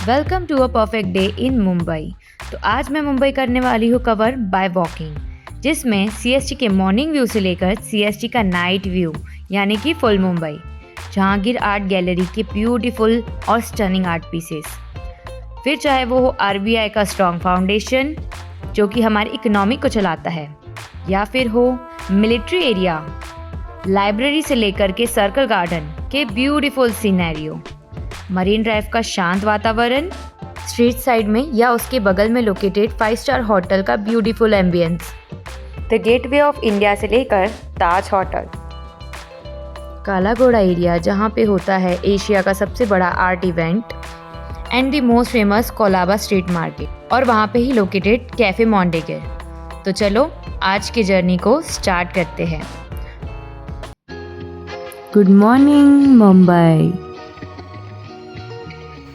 Welcome to a perfect day in Mumbai. तो आज मैं मुंबई करने वाली हूँ कवर बाय वॉकिंग, जिसमें सीएसटी के मॉर्निंग व्यू से लेकर सीएसटी का नाइट व्यू यानी कि full Mumbai, Jahangir art gallery के ब्यूटीफुल और स्टनिंग आर्ट पीसेस, फिर चाहे वो हो आरबीआई का स्ट्रॉन्ग फाउंडेशन जो कि हमारी इकोनॉमी को चलाता है, या फिर हो मिलिट्री एरिया, लाइब्रेरी से लेकर के सर्कल गार्डन के ब्यूटीफुल सीनैरियो, मरीन ड्राइव का शांत वातावरण, स्ट्रीट साइड में या उसके बगल में लोकेटेड 5 स्टार होटल का beautiful ambience, the gateway of India से लेकर ताज होटल, काला घोड़ा एरिया जहाँ पे होता है एशिया का सबसे बड़ा art event and the most famous Colaba street market, और वहाँ पे ही लोकेटेड कैफे मॉन्डेगर। तो चलो आज की जर्नी को स्टार्ट करते हैं। Good morning Mumbai.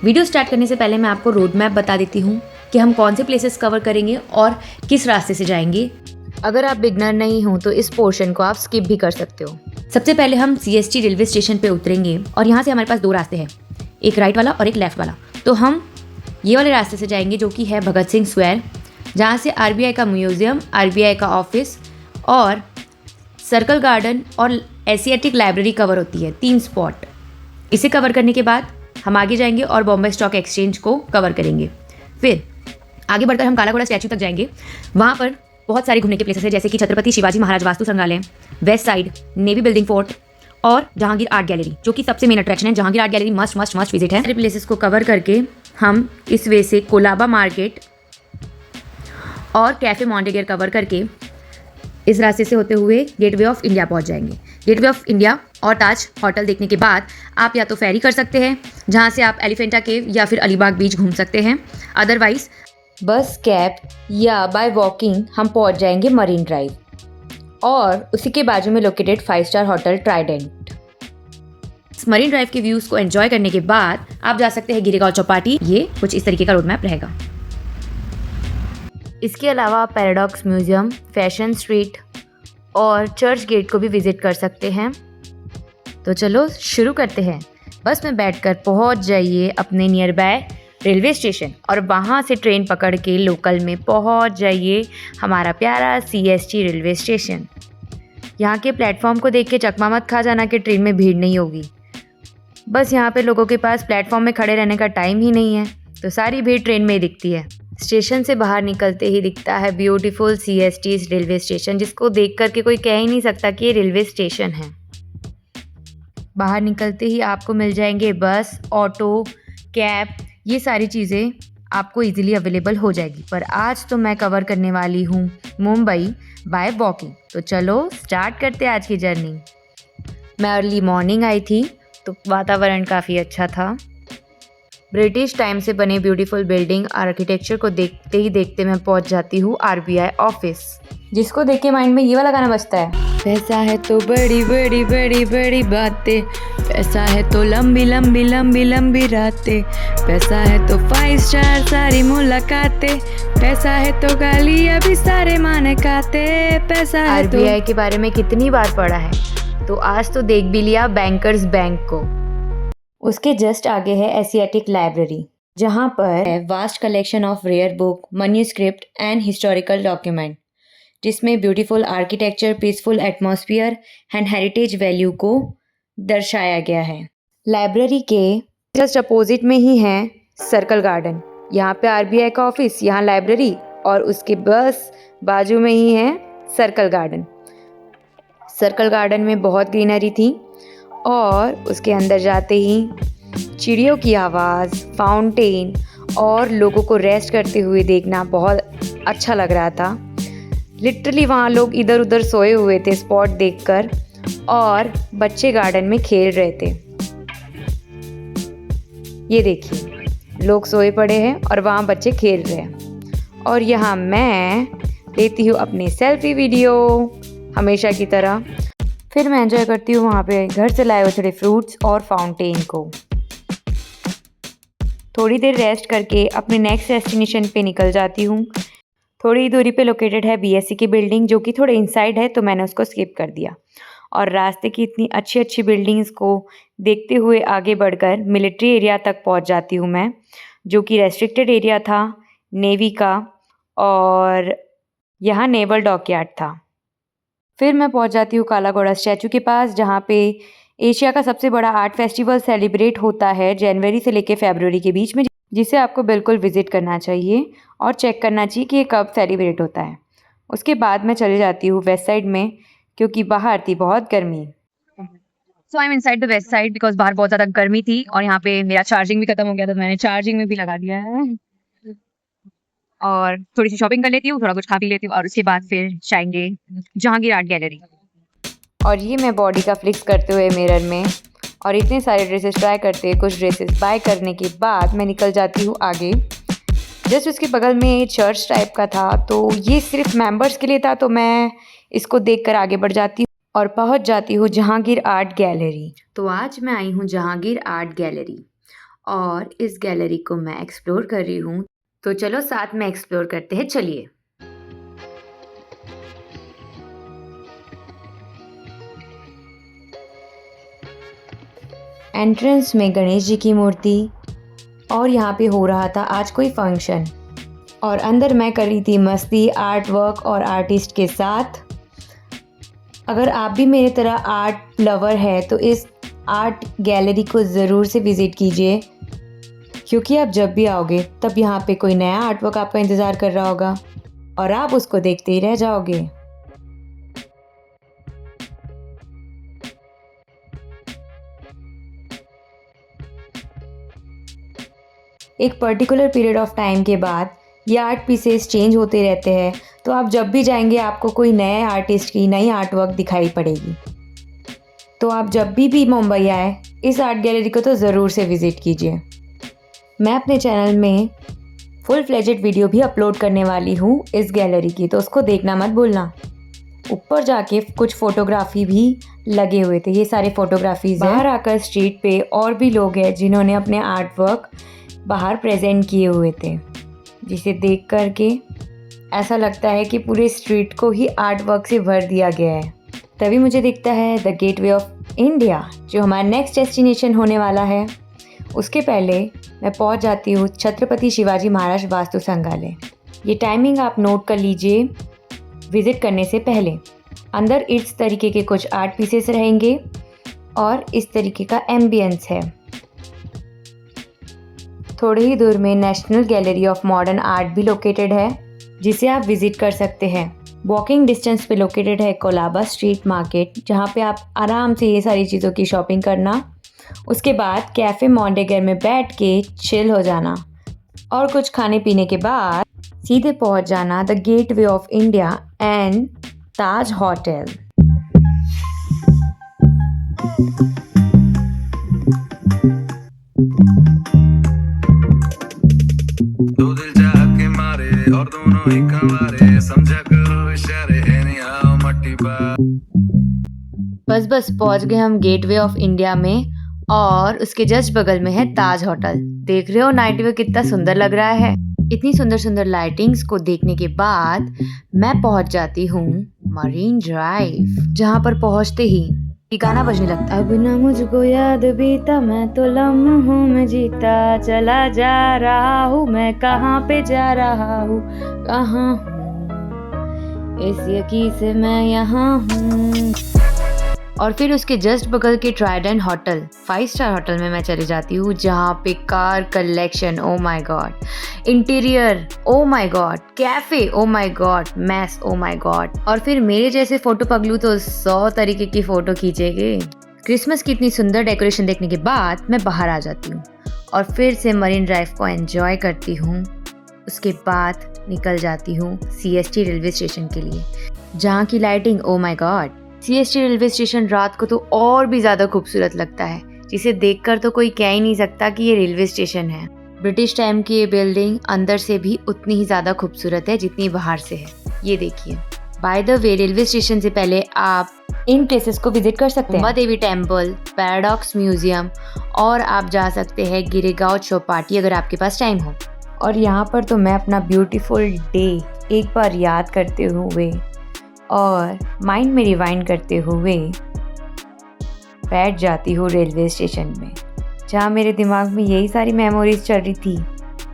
Video start करने से पहले मैं आपको रोड मैप बता देती हूँ कि हम कौन से प्लेसेस कवर करेंगे और किस रास्ते से जाएंगे। अगर आप बिगनर नहीं हो तो इस पोर्शन को आप स्किप भी कर सकते हो। सबसे पहले हम सीएसटी रेलवे स्टेशन पे उतरेंगे और यहाँ से हमारे पास 2 रास्ते हैं, एक राइट वाला और एक लेफ्ट वाला। तो हम ये वाले रास्ते से जाएंगे जो कि है भगत सिंह स्क्वायर, जहाँ से आरबीआई का म्यूजियम, आरबीआई का ऑफिस और सर्कल गार्डन और एशियाटिक लाइब्रेरी कवर होती है, 3 स्पॉट। इसे कवर करने के बाद हम आगे जाएंगे और बॉम्बे स्टॉक एक्सचेंज को कवर करेंगे। फिर आगे बढ़कर हम काला घोड़ा स्टैचू तक जाएंगे। वहाँ पर बहुत सारे घूमने के प्लेसेस हैं, जैसे कि छत्रपति शिवाजी महाराज वास्तु संग्रहालय, west side navy building fort और जहांगीर आर्ट गैलरी, जो कि सबसे मेन अट्रैक्शन है। Jahangir art gallery must must must visit है। सारे प्लेसेस को कवर करके हम इस वे से कोलाबा मार्केट और कैफे मॉन्टेगर कवर करके इस रास्ते से होते हुए गेटवे ऑफ इंडिया पहुंच जाएंगे। गेटवे ऑफ इंडिया और ताज होटल देखने के बाद आप या तो फेरी कर सकते हैं, जहां से आप एलिफेंटा केव या फिर अलीबाग बीच घूम सकते हैं। अदरवाइज बस कैब या बाय वॉकिंग हम पहुंच जाएंगे मरीन ड्राइव और उसी के बाजू में located 5 star hotel Trident. Marine drive के व्यूज़ को एंजॉय करने के बाद आप जा सकते हैं गिरेगांव चौपाटी। ये कुछ इस तरीके का रोड मैप रहेगा। इसके अलावा आप पैराडॉक्स म्यूजियम, फैशन स्ट्रीट और चर्च गेट को भी विजिट कर सकते हैं। तो चलो शुरू करते हैं। बस में बैठकर पहुंच जाइए अपने नियर बाय रेलवे स्टेशन और वहां से ट्रेन पकड़ के लोकल में पहुंच जाइए हमारा प्यारा सीएसटी रेलवे स्टेशन। यहाँ के प्लेटफॉर्म को देख के चकमा मत खा जाना कि ट्रेन में भीड़ नहीं होगी। बस यहाँ पे लोगों के पास प्लेटफॉर्म में खड़े रहने का टाइम ही नहीं है, तो सारी भीड़ ट्रेन में ही दिखती है। स्टेशन से बाहर निकलते ही दिखता है ब्यूटीफुल सीएसटी रेलवे स्टेशन, जिसको देख करके कोई कह ही नहीं सकता कि ये रेलवे स्टेशन है। बाहर निकलते ही आपको मिल जाएंगे बस, ऑटो, कैब, ये सारी चीज़ें आपको इजीली अवेलेबल हो जाएगी। पर आज तो मैं कवर करने वाली हूँ मुंबई बाय वॉकिंग। तो चलो स्टार्ट करते हैं आज की जर्नी। मैं अर्ली मॉर्निंग आई थी तो वातावरण काफ़ी अच्छा था। ब्रिटिश टाइम से बने ब्यूटीफुल बिल्डिंग आर्किटेक्चर को देखते ही देखते मैं पहुंच जाती हूँ आरबीआई ऑफिस, जिसको देख के माइंड में ये वाला गाना बजता है। पैसा है तो बड़ी बड़ी बड़ी बड़ी बातें, पैसा है तो लंबी लंबी लंबी लंबी रातें, पैसा है तो 5 स्टार सारी मुलाकातें, पैसा है तो गाली अभी सारे माने खाते, पैसा है। आरबीआई के बारे में कितनी बार पढ़ा है, तो आज तो देख भी लिया बैंकर्स बैंक को। उसके जस्ट आगे है एशियाटिक लाइब्रेरी, जहाँ पर है vast collection of rare book, manuscript and historical document, जिसमें beautiful architecture, peaceful atmosphere and heritage value को दर्शाया गया है। लाइब्रेरी के जस्ट अपोजिट में ही है सर्कल गार्डन। यहाँ पे आरबीआई का ऑफिस, यहाँ लाइब्रेरी और उसके बस बाजू में ही है सर्कल गार्डन। सर्कल गार्डन में बहुत ग्रीनरी थी और उसके अंदर जाते ही चिड़ियों की आवाज़, फाउंटेन और लोगों को रेस्ट करते हुए देखना बहुत अच्छा लग रहा था। लिटरली वहाँ लोग इधर उधर सोए हुए थे स्पॉट देखकर, और बच्चे गार्डन में खेल रहे थे। ये देखिए लोग सोए पड़े हैं और वहाँ बच्चे खेल रहे हैं, और यहाँ मैं लेती हूँ अपनी सेल्फी वीडियो हमेशा की तरह। फिर मैं एंजॉय करती हूँ वहाँ पे घर से लाए हुए थोड़े फ्रूट्स और फाउंटेन को। थोड़ी देर रेस्ट करके अपने नेक्स्ट डेस्टिनेशन पे निकल जाती हूँ। थोड़ी दूरी पे लोकेटेड है बीएससी की बिल्डिंग, जो कि थोड़े इनसाइड है तो मैंने उसको स्किप कर दिया। और रास्ते की इतनी अच्छी अच्छी बिल्डिंग्स को देखते हुए आगे बढ़कर मिलिट्री एरिया तक पहुँच जाती हूँ मैं। जो कि रेस्ट्रिक्टेड एरिया था नेवी का, और यहाँ नेवल डॉकयार्ड था। फिर मैं पहुँच जाती हूँ काला घोड़ा स्टैचू के पास, जहाँ पे एशिया का सबसे बड़ा आर्ट फेस्टिवल सेलिब्रेट होता है जनवरी से लेकर फरवरी के बीच में, जिसे आपको बिल्कुल विज़िट करना चाहिए और चेक करना चाहिए कि ये कब सेलिब्रेट होता है। उसके बाद मैं चले जाती हूँ वेस्ट साइड में, क्योंकि बाहर थी बहुत गर्मी। So I am inside the west side because बाहर बहुत ज़्यादा गर्मी थी और यहाँ पे मेरा चार्जिंग भी खत्म हो गया, तो मैंने चार्जिंग में भी लगा दिया है। और थोड़ी सी शॉपिंग कर लेती हूँ, थोड़ा कुछ खा पी लेती हूँ और उसके बाद फिर जाएंगे जहांगीर आर्ट गैलरी। और ये मैं बॉडी का फ्लिक्स करते हुए मिरर में और इतने सारे ड्रेसेस ट्राई करते हुए कुछ ड्रेसेस बाय करने के बाद मैं निकल जाती हूँ आगे। जस्ट उसके बगल में चर्च टाइप का था, तो ये सिर्फ मेंबर्स के लिए था, तो मैं इसको देखकर आगे बढ़ जाती हूँ और पहुँच जाती हूँ जहांगीर आर्ट गैलरी। तो आज मैं आई हूँ जहांगीर आर्ट गैलरी और इस गैलरी को मैं एक्सप्लोर कर रही हूँ, तो चलो साथ में एक्सप्लोर करते हैं, चलिए। एंट्रेंस में गणेश जी की मूर्ति और यहाँ पे हो रहा था आज कोई फंक्शन, और अंदर मैं कर रही थी मस्ती आर्ट वर्क और आर्टिस्ट के साथ। अगर आप भी मेरी तरह आर्ट लवर है तो इस आर्ट गैलरी को ज़रूर से विज़िट कीजिए, क्योंकि आप जब भी आओगे तब यहाँ पे कोई नया आर्ट वर्क आपका इंतज़ार कर रहा होगा और आप उसको देखते ही रह जाओगे। एक पर्टिकुलर पीरियड ऑफ टाइम के बाद ये आर्ट पीसेस चेंज होते रहते हैं, तो आप जब भी जाएंगे आपको कोई नए आर्टिस्ट की नई आर्ट वर्क दिखाई पड़ेगी। तो आप जब भी मुंबई आए इस आर्ट गैलरी को तो ज़रूर से विज़िट कीजिए। मैं अपने चैनल में फुल फ्लेजेड वीडियो भी अपलोड करने वाली हूँ इस गैलरी की, तो उसको देखना मत भूलना। ऊपर जाके कुछ फोटोग्राफी भी लगे हुए थे, ये सारे फोटोग्राफीज हैं। बाहर आकर स्ट्रीट पे और भी लोग हैं जिन्होंने अपने आर्ट वर्क बाहर प्रेजेंट किए हुए थे, जिसे देख कर के ऐसा लगता है कि पूरे स्ट्रीट को ही आर्ट वर्क से भर दिया गया है। तभी मुझे दिखता है द गेटवे ऑफ इंडिया, जो हमारा नेक्स्ट डेस्टिनेशन होने वाला है। उसके पहले मैं पहुंच जाती हूँ छत्रपति शिवाजी महाराज वास्तु संग्रहालय। ये टाइमिंग आप नोट कर लीजिए विज़िट करने से पहले। अंदर इस तरीके के कुछ आर्ट पीसेस रहेंगे और इस तरीके का एम्बियंस है। थोड़े ही दूर में national gallery of modern art भी लोकेटेड है, जिसे आप विज़िट कर सकते हैं। वॉकिंग डिस्टेंस पे लोकेटेड है कोलाबा स्ट्रीट मार्केट, जहाँ पे आप आराम से ये सारी चीज़ों की शॉपिंग करना, उसके बाद कैफ़े मॉन्टेगर में बैठ के चिल हो जाना और कुछ खाने पीने के बाद सीधे पहुँच जाना the gateway of India and Taj hotel. दो दिल चाह के मारे और दोनों ही कंवारे, समझा करो इशारे anyhow मट्टी पा। बस पहुंच गए हम गेटवे ऑफ इंडिया में और उसके जस्ट बगल में है ताज होटल। देख रहे हो नाइट व्यू कितना सुंदर लग रहा है। इतनी सुंदर सुंदर लाइटिंग्स को देखने के बाद मैं पहुंच जाती हूँ मरीन ड्राइव, जहाँ पर पहुँचते ही ये गाना बजने लगता है। अब ना मुझको याद बीता, मैं तो लम्हों में जीता चला जा रहा हूँ, मैं कहाँ पे जा रहा हूँ, कहाँ हूँ, इस यकीन से मैं यहाँ हूँ। और फिर उसके जस्ट बगल के ट्राइडेंट होटल 5 स्टार होटल में मैं चली जाती हूँ, जहाँ पे car collection, oh my God, interior, oh my God, cafe, oh my God, mess, oh my God. और फिर मेरे जैसे फोटो पगलू तो 100 तरीके की फोटो खींचेंगे। क्रिसमस की इतनी सुंदर डेकोरेशन देखने के बाद मैं बाहर आ जाती हूँ और फिर से मरीन ड्राइव को एंजॉय करती हूँ। उसके बाद निकल जाती हूँ CST रेलवे स्टेशन के लिए, जहाँ की lighting, O my God. CST railway station रात को तो और भी ज़्यादा खूबसूरत लगता है, जिसे देखकर तो कोई कह ही नहीं सकता कि ये रेलवे स्टेशन है। ब्रिटिश टाइम की ये बिल्डिंग अंदर से भी उतनी ही ज़्यादा खूबसूरत है जितनी बाहर से है। ये देखिए। By the way, railway station से पहले आप इन प्लेसेस को विजिट कर सकते हैं। Uma Devi temple, paradox museum, और आप जा सकते हैं गिरेगांव चौपाटी अगर आपके पास टाइम हो। और यहाँ पर तो मैं अपना ब्यूटीफुल डे एक बार याद करते हुए और माइंड में रिवाइंड करते हुए बैठ जाती हूँ रेलवे स्टेशन में, जहाँ मेरे दिमाग में यही सारी मेमोरीज चल रही थी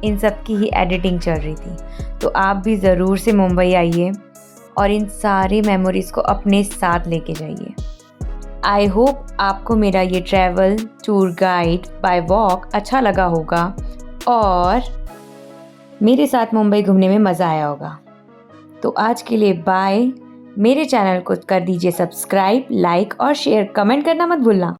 इन सब की ही एडिटिंग चल रही थी। तो आप भी ज़रूर से मुंबई आइए और इन सारी मेमोरीज़ को अपने साथ लेके जाइए। आई होप आपको मेरा ये travel tour guide bye walk अच्छा लगा होगा और मेरे साथ मुंबई घूमने में मज़ा आया होगा। तो आज के लिए बाय। मेरे चैनल को कर दीजिए सब्सक्राइब, लाइक और शेयर, कमेंट करना मत भूलना।